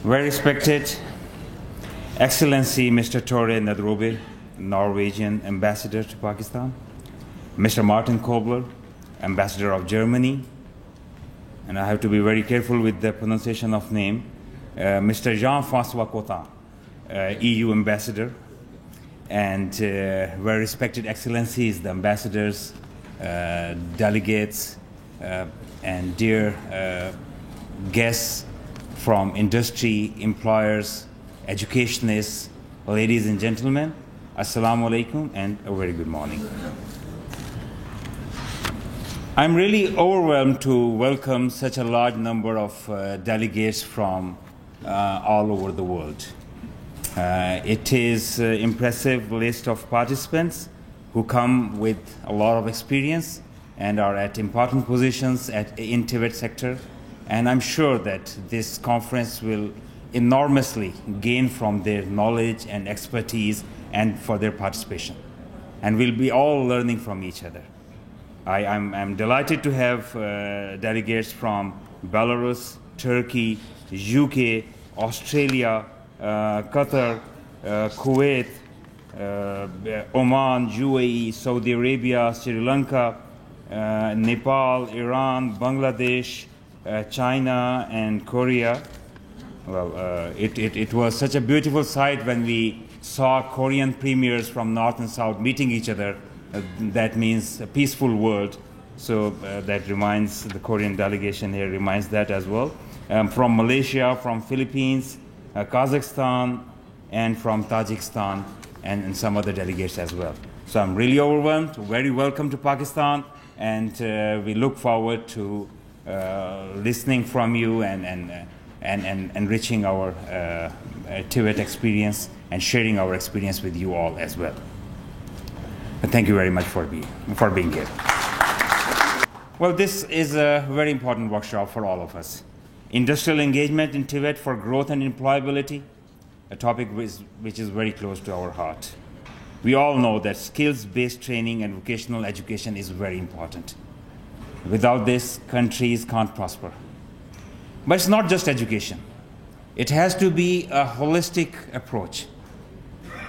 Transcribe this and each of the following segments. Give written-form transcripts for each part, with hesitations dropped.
Very respected Excellency Mr. Tore Nedrobe, Norwegian Ambassador to Pakistan, Mr. Martin Kobler, Ambassador of Germany, and I have to be very careful with the pronunciation of name, Mr. Jean-François Cotin, EU Ambassador, and very respected Excellencies, the ambassadors, delegates, and dear guests from industry, employers, educationists, ladies and gentlemen, Assalamu alaikum and a very good morning. I'm really overwhelmed to welcome such a large number of delegates from all over the world. It is an impressive list of participants who come with a lot of experience and are at important positions in TVET sector. And I'm sure that this conference will enormously gain from their knowledge and expertise and for their participation. And we'll be all learning from each other. I'm delighted to have delegates from Belarus, Turkey, UK, Australia, Qatar, Kuwait, Oman, UAE, Saudi Arabia, Sri Lanka, Nepal, Iran, Bangladesh, China and Korea. Well, it was such a beautiful sight when we saw Korean premiers from North and South meeting each other. That means a peaceful world. So that reminds the Korean delegation here, reminds that as well. From Malaysia, from Philippines, Kazakhstan, and from Tajikistan, and some other delegates as well. So I'm really overwhelmed. Very welcome to Pakistan, and we look forward to listening from you and enriching our TVET experience and sharing our experience with you all as well. And thank you very much for being here. Well, this is a very important workshop for all of us. Industrial engagement in TVET for growth and employability, a topic which is very close to our heart. We all know that skills-based training and vocational education is very important. Without this, countries can't prosper. But it's not just education. It has to be a holistic approach.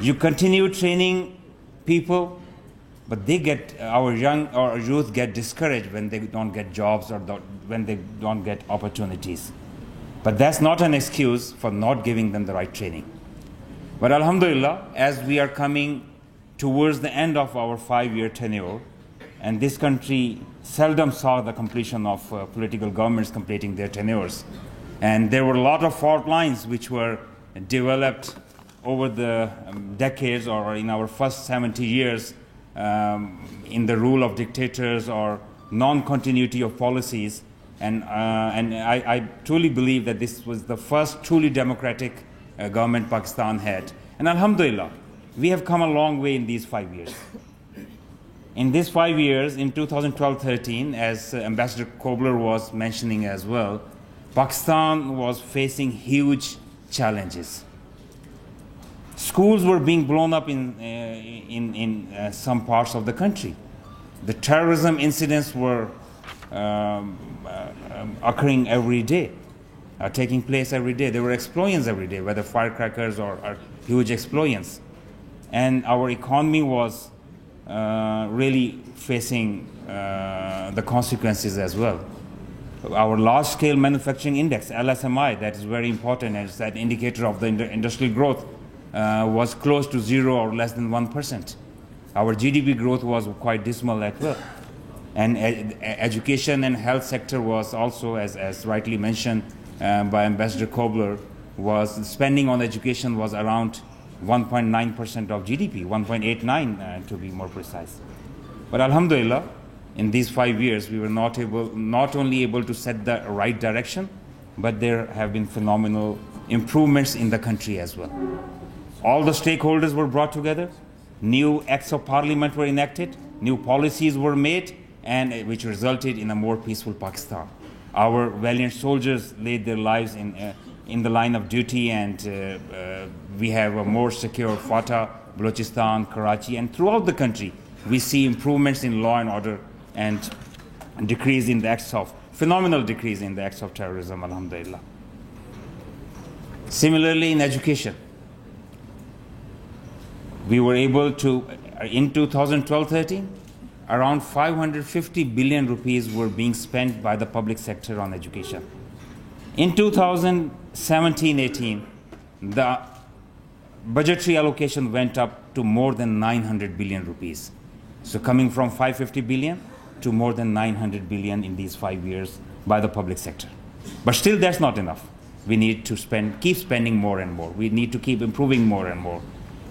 You continue training people, but our youth get discouraged when they don't get jobs or when they don't get opportunities. But that's not an excuse for not giving them the right training. But alhamdulillah, as we are coming towards the end of our 5-year tenure, and this country seldom saw the completion of political governments completing their tenures. And there were a lot of fault lines which were developed over the decades or in our first 70 years in the rule of dictators or non-continuity of policies. And I truly believe that this was the first truly democratic government Pakistan had. And alhamdulillah, we have come a long way in these 5 years. In these 5 years, in 2012-13, as Ambassador Kobler was mentioning as well, Pakistan was facing huge challenges. Schools were being blown up in some parts of the country. The terrorism incidents were occurring every day, taking place every day. There were explosions every day, whether firecrackers or huge explosions. And our economy was really facing the consequences as well. Our large-scale manufacturing index, LSMI, that is very important as an indicator of the industrial growth, was close to 0 or less than 1%. Our GDP growth was quite dismal as well. And education and health sector was also, as rightly mentioned by Ambassador Kobler, was spending on education was around 1.9% of GDP, 1.89 to be more precise. But alhamdulillah, in these 5 years, we were not only able to set the right direction, but there have been phenomenal improvements in the country as well. All the stakeholders were brought together, new acts of parliament were enacted, new policies were made, and which resulted in a more peaceful Pakistan. Our valiant soldiers laid their lives in the line of duty, and we have a more secure FATA, Balochistan, Karachi, and throughout the country, we see improvements in law and order and phenomenal decrease in the acts of terrorism, alhamdulillah. Similarly, in education, we were able to, in 2012-13, around 550 billion rupees were being spent by the public sector on education. In 2017-18, the budgetary allocation went up to more than 900 billion rupees. So coming from 550 billion to more than 900 billion in these 5 years by the public sector. But still, that's not enough. We need to keep spending more and more. We need to keep improving more and more.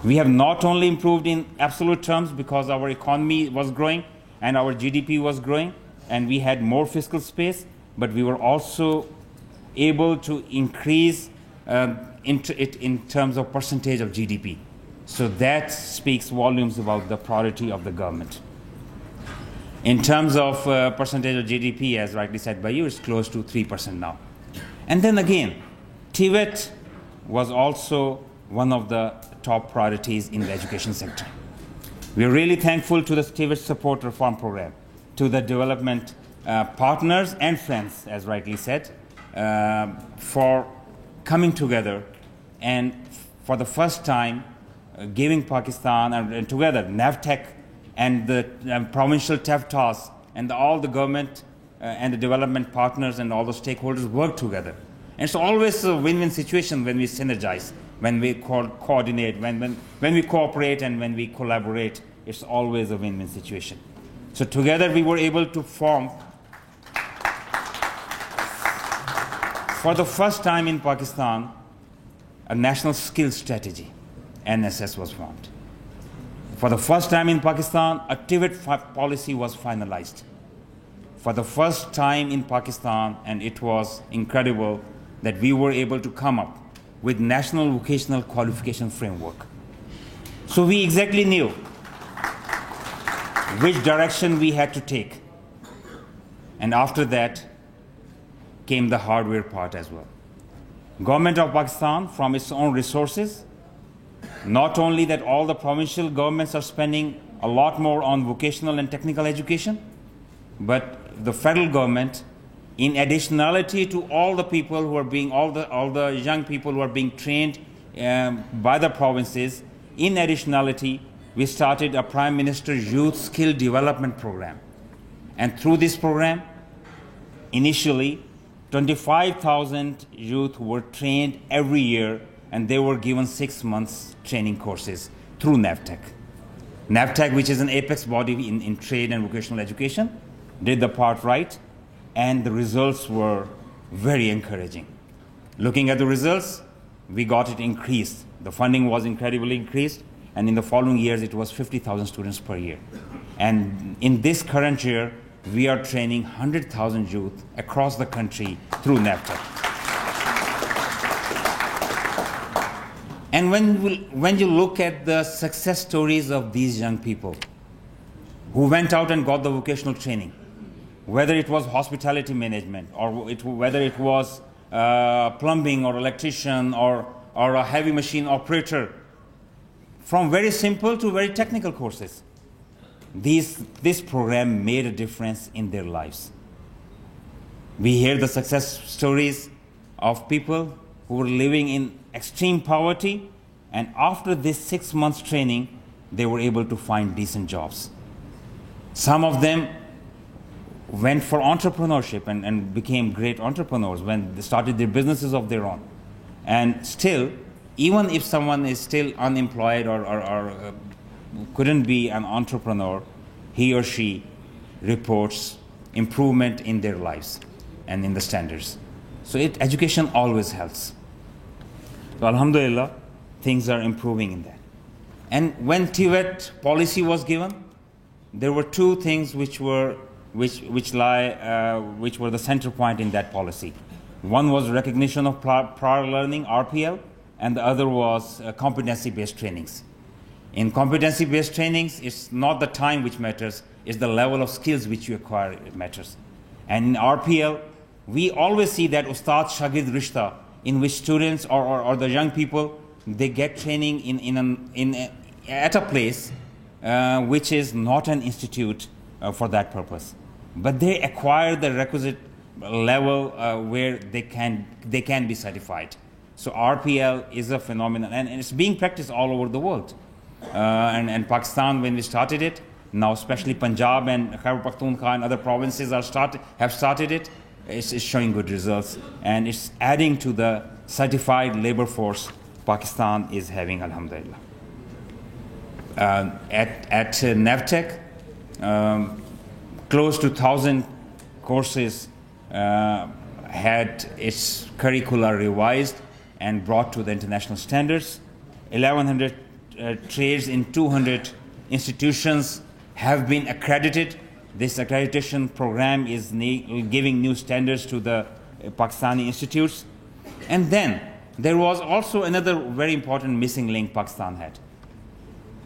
We have not only improved in absolute terms because our economy was growing and our GDP was growing and we had more fiscal space, but we were also able to increase it in terms of percentage of GDP. So that speaks volumes about the priority of the government. In terms of percentage of GDP, as rightly said by you, it's close to 3% now. And then again, TVET was also one of the top priorities in the education sector. We are really thankful to the TVET Support Reform Program, to the development partners and friends, as rightly said, for coming together and for the first time giving Pakistan and together NAVTEC and the provincial TEFTAS and all the government and the development partners and all the stakeholders work together. And it's always a win-win situation when we synergize, when we coordinate, when we cooperate and when we collaborate. It's always a win-win situation. So together we were able to form, for the first time in Pakistan, a national skills strategy. NSS was formed. For the first time in Pakistan, a TVET policy was finalized. For the first time in Pakistan, and it was incredible that we were able to come up with National Vocational Qualification Framework. So we exactly knew which direction we had to take. And after that came the hardware part as well. Government of Pakistan, from its own resources, not only that all the provincial governments are spending a lot more on vocational and technical education, but the federal government, in additionality to all the people who are being, all the young people who are being trained by the provinces, in additionality, we started a Prime Minister's Youth Skill Development Program. And through this program, initially, 25,000 youth were trained every year, and they were given 6 months training courses through NAVTEC. NAVTEC, which is an apex body in trade and vocational education, did the part right, and the results were very encouraging. Looking at the results, we got it increased. The funding was incredibly increased, and in the following years, it was 50,000 students per year. And in this current year, we are training 100,000 youth across the country through NAVTEC. And when you look at the success stories of these young people who went out and got the vocational training, whether it was hospitality management or whether it was plumbing or electrician or a heavy machine operator, from very simple to very technical courses, this program made a difference in their lives. We hear the success stories of people who were living in extreme poverty, and after this 6 months training, they were able to find decent jobs. Some of them went for entrepreneurship and became great entrepreneurs when they started their businesses of their own. And still, even if someone is still unemployed or couldn't be an entrepreneur, he or she reports improvement in their lives and in the standards. So education always helps. So Alhamdulillah, things are improving in that. And when TVET policy was given, there were two things which were the center point in that policy. One was recognition of prior learning, RPL, and the other was competency-based trainings. In competency-based trainings, it's not the time which matters, it's the level of skills which you acquire it matters. And in RPL, we always see that Ustad Shagird Rishta, in which students or the young people, they get training at a place which is not an institute for that purpose. But they acquire the requisite level where they can be certified. So RPL is a phenomenon, and it's being practiced all over the world. And Pakistan, when we started it, now especially Punjab and Khyber Pakhtunkhwa and other provinces have started it. It's showing good results, and it's adding to the certified labor force Pakistan is having, alhamdulillah. At NAVTEC, close to 1,000 courses had its curricula revised and brought to the international standards. 1,100 trades in 200 institutions have been accredited. This accreditation program is giving new standards to the Pakistani institutes. And then there was also another very important missing link Pakistan had.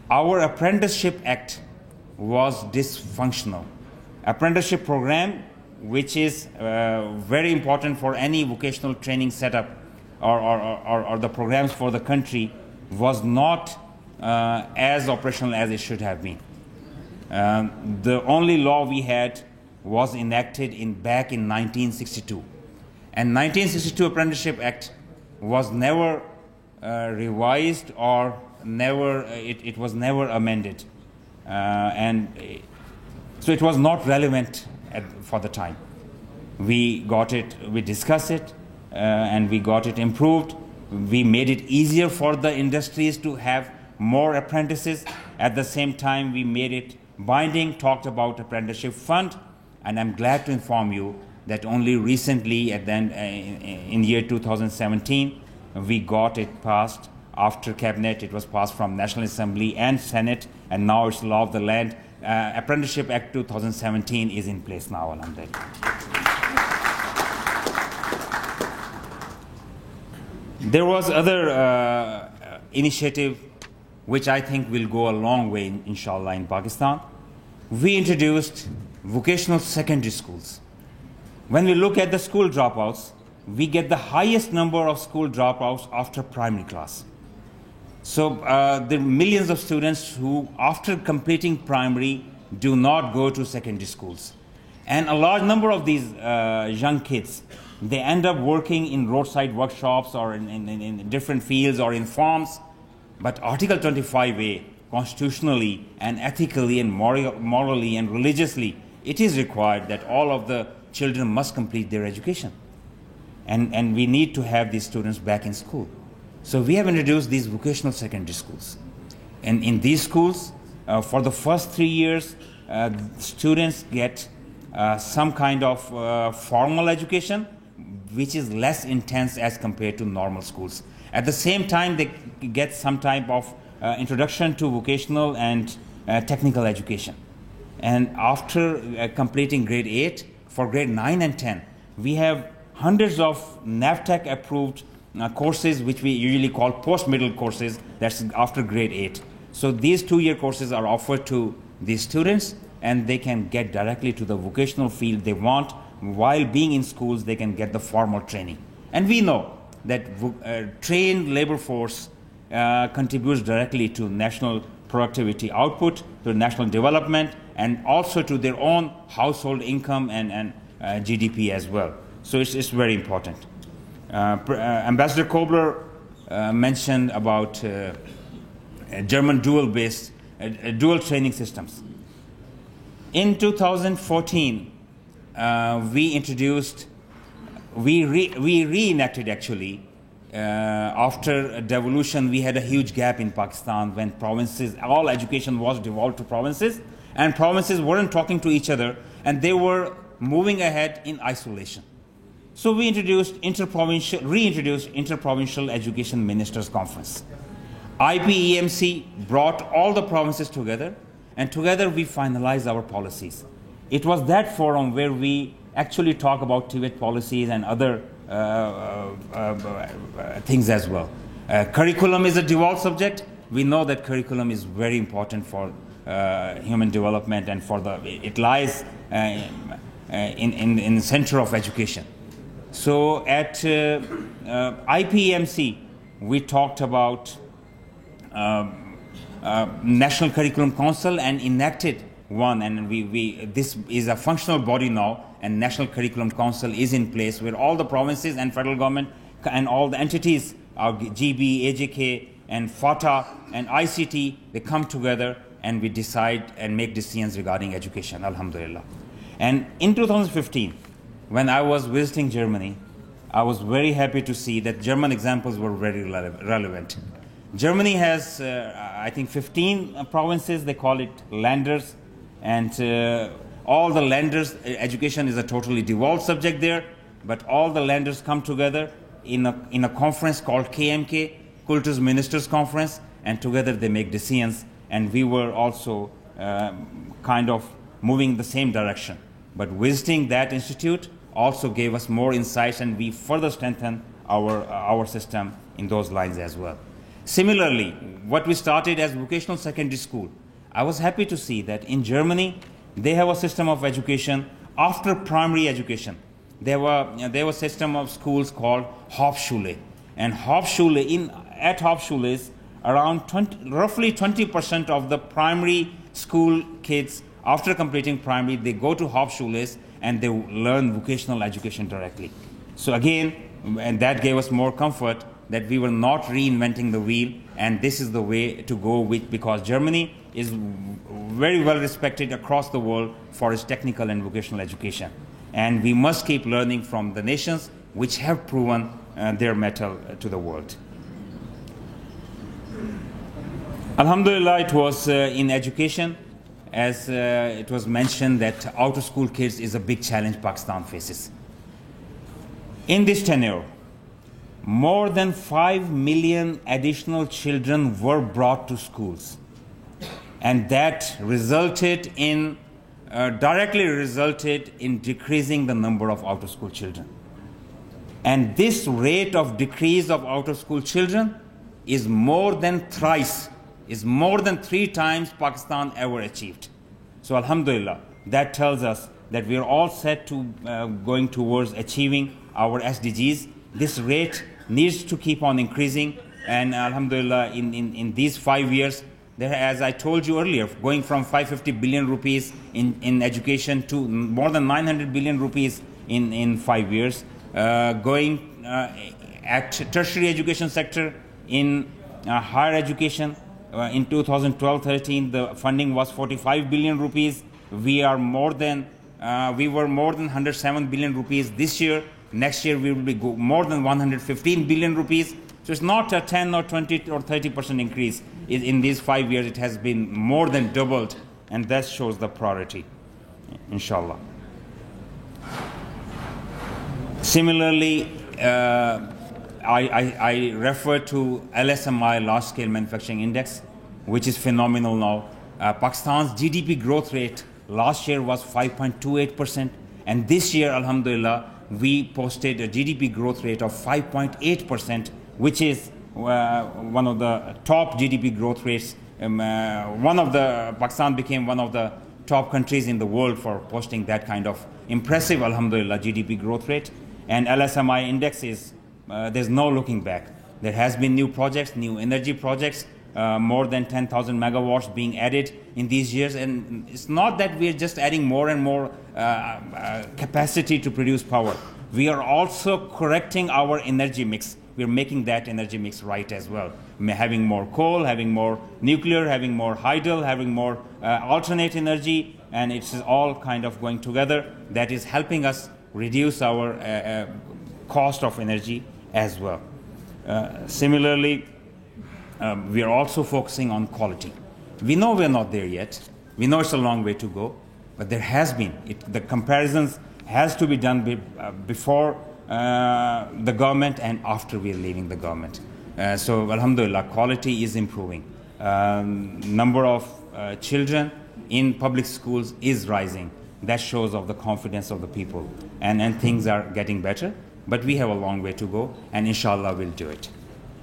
Our Apprenticeship Act was dysfunctional. Apprenticeship program, which is very important for any vocational training setup or the programs for the country, was not as operational as it should have been. The only law we had was enacted back in 1962. And 1962 Apprenticeship Act was never revised or it was never amended. So it was not relevant for the time. We got it, we discussed it, and we got it improved. We made it easier for the industries to have more apprentices. At the same time, we made it binding, talked about apprenticeship fund, and I'm glad to inform you that only recently, in year 2017, we got it passed after Cabinet. It was passed from National Assembly and Senate, and now it's law of the land. Apprenticeship Act 2017 is in place now, alhamdulillah. There was other initiative which I think will go a long way, inshallah, in Pakistan. We introduced vocational secondary schools. When we look at the school dropouts, we get the highest number of school dropouts after primary class. So there are millions of students who, after completing primary, do not go to secondary schools. And a large number of these young kids, they end up working in roadside workshops or in different fields or in farms. But Article 25A, constitutionally and ethically and morally and religiously, it is required that all of the children must complete their education. And we need to have these students back in school. So we have introduced these vocational secondary schools. And in these schools, for the first 3 years, students get some kind of formal education, which is less intense as compared to normal schools. At the same time, they get some type of introduction to vocational and technical education. And after completing grade 8, for grade 9 and 10, we have hundreds of NAVTEC approved courses, which we usually call post-middle courses, that's after grade 8. So these 2-year courses are offered to these students, and they can get directly to the vocational field they want. While being in schools, they can get the formal training. And we know that trained labor force contributes directly to national productivity output, to national development, and also to their own household income and GDP as well. So it's very important. Ambassador Kobler mentioned about German dual-based, dual training systems. In 2014, we reenacted actually, after devolution, we had a huge gap in Pakistan when provinces, all education was devolved to provinces, and provinces weren't talking to each other, and they were moving ahead in isolation. So we reintroduced Interprovincial Education Ministers Conference. IPEMC brought all the provinces together, and together we finalized our policies. It was that forum where we actually talk about TVET policies and other things as well. Curriculum is a devolved subject. We know that curriculum is very important for human development, and it lies in the center of education. So at IPEMC, we talked about National Curriculum Council and enacted one, and this is a functional body now, and National Curriculum Council is in place where all the provinces and federal government and all the entities our GB, AJK, and FATA, and ICT, they come together and we decide and make decisions regarding education, alhamdulillah. And in 2015, when I was visiting Germany, I was very happy to see that German examples were very relevant. Germany has, I think, 15 provinces, they call it Länders, and all the Länders, education is a totally devolved subject there, but all the Länders come together in a conference called KMK, Kultusministers Conference, and together they make decisions, and we were also kind of moving in the same direction. But visiting that institute also gave us more insights, and we further strengthened our system in those lines as well. Similarly, what we started as vocational secondary school, I was happy to see that in Germany, they have a system of education after primary education. There were a system of schools called Hauptschule. And Hauptschule, at Hauptschules, around roughly 20% of the primary school kids, after completing primary, they go to Hauptschules and they learn vocational education directly. So again, and that gave us more comfort that we were not reinventing the wheel, and this is the way to go with, because Germany is very well respected across the world for its technical and vocational education. And we must keep learning from the nations which have proven their mettle to the world. Alhamdulillah, it was in education, as it was mentioned, that out-of-school kids is a big challenge Pakistan faces. In this tenure, more than 5 million additional children were brought to schools, and that resulted in directly resulted in decreasing the number of out-of-school children. And this rate of decrease of out-of-school children is more than thrice, is more than 3 times Pakistan ever achieved. So alhamdulillah, that tells us that we are all set to going towards achieving our SDGs. This rate needs to keep on increasing, and alhamdulillah, in these 5 years, there, as I told you earlier, going from 550 billion rupees in education to more than 900 billion rupees in 5 years, going at tertiary education sector, in higher education. In 2012-13, the funding was 45 billion rupees. We were more than 107 billion rupees this year. Next year we will be more than 115 billion rupees. So it's not a 10 or 20 or 30% increase. In these 5 years, it has been more than doubled, and that shows the priority, inshallah. Similarly, I refer to LSMI, Large Scale Manufacturing Index, which is phenomenal now. Pakistan's GDP growth rate last year was 5.28%, and this year, alhamdulillah, we posted a GDP growth rate of 5.8%, which is one of the top GDP growth rates. Pakistan became one of the top countries in the world for posting that kind of impressive, alhamdulillah, GDP growth rate. And LSMI index is, there's no looking back. There has been new projects, new energy projects, more than 10,000 megawatts being added in these years. And it's not that we're just adding more and more capacity to produce power. We are also correcting our energy mix. We're making that energy mix right as well. Having more coal, having more nuclear, having more hydel, having more alternate energy, and it's all kind of going together. That is helping us reduce our cost of energy as well. Similarly, we are also focusing on quality. We know we're not there yet. We know it's a long way to go, but there has been. The comparisons has to be done before the government and after we are leaving the government. So alhamdulillah, quality is improving. Number of children in public schools is rising. That shows of the confidence of the people, and things are getting better, but we have a long way to go, and inshallah we'll do it.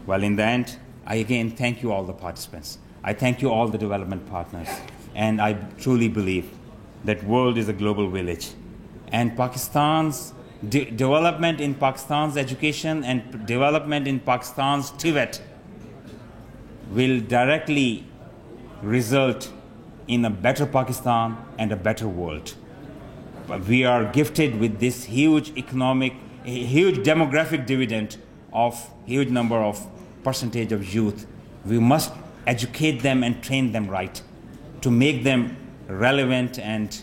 Well, in the end, I again thank you all the participants. I thank you all the development partners, and I truly believe that world is a global village, and Pakistan's development in Pakistan's education and development in Pakistan's Tibet will directly result in a better Pakistan and a better world. But we are gifted with this huge demographic dividend of huge number of percentage of youth. We must educate them and train them right to make them relevant and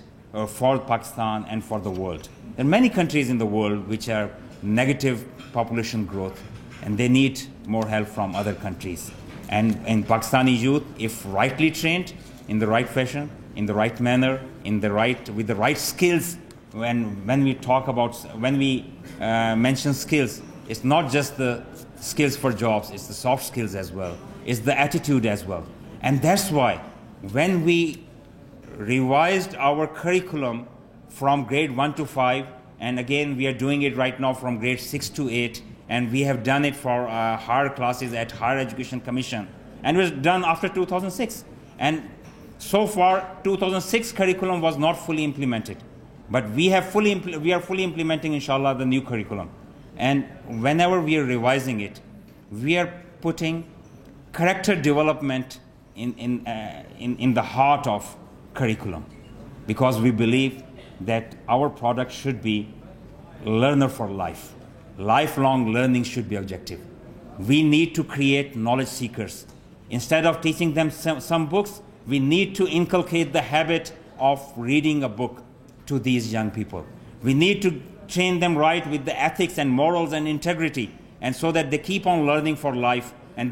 for Pakistan and for the world. There are many countries in the world which are negative population growth, and they need more help from other countries. And Pakistani youth, if rightly trained in the right fashion, in the right manner, with the right skills, when we mention skills, it's not just the skills for jobs, it's the soft skills as well, it's the attitude as well. And that's why when we revised our curriculum from grade 1 to 5, and again we are doing it right now from grade 6 to 8, and we have done it for higher classes at Higher Education Commission, and it was done after 2006. And so far 2006 curriculum was not fully implemented, but we are fully implementing, inshallah, the new curriculum. And whenever we are revising it, we are putting character development in the heart of curriculum, because we believe that our product should be learner for life. Lifelong learning should be objective. We need to create knowledge seekers. Instead of teaching them some books, we need to inculcate the habit of reading a book to these young people. We need to train them right with the ethics and morals and integrity, and so that they keep on learning for life. And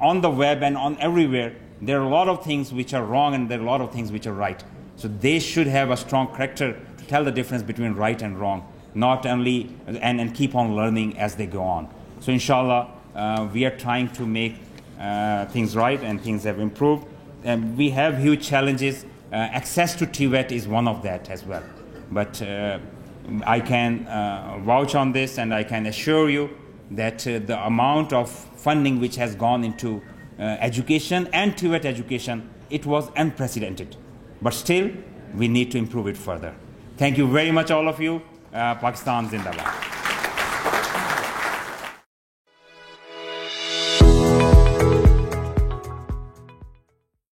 on the web and on everywhere, there are a lot of things which are wrong and there are a lot of things which are right. So they should have a strong character to tell the difference between right and wrong, not only and keep on learning as they go on. So inshallah, we are trying to make things right, and things have improved. We have huge challenges. Access to TVET is one of that as well. But I can vouch on this, and I can assure you that the amount of funding which has gone into education and TVET education, it was unprecedented. But still, we need to improve it further. Thank you very much, all of you. Pakistan Zindabad.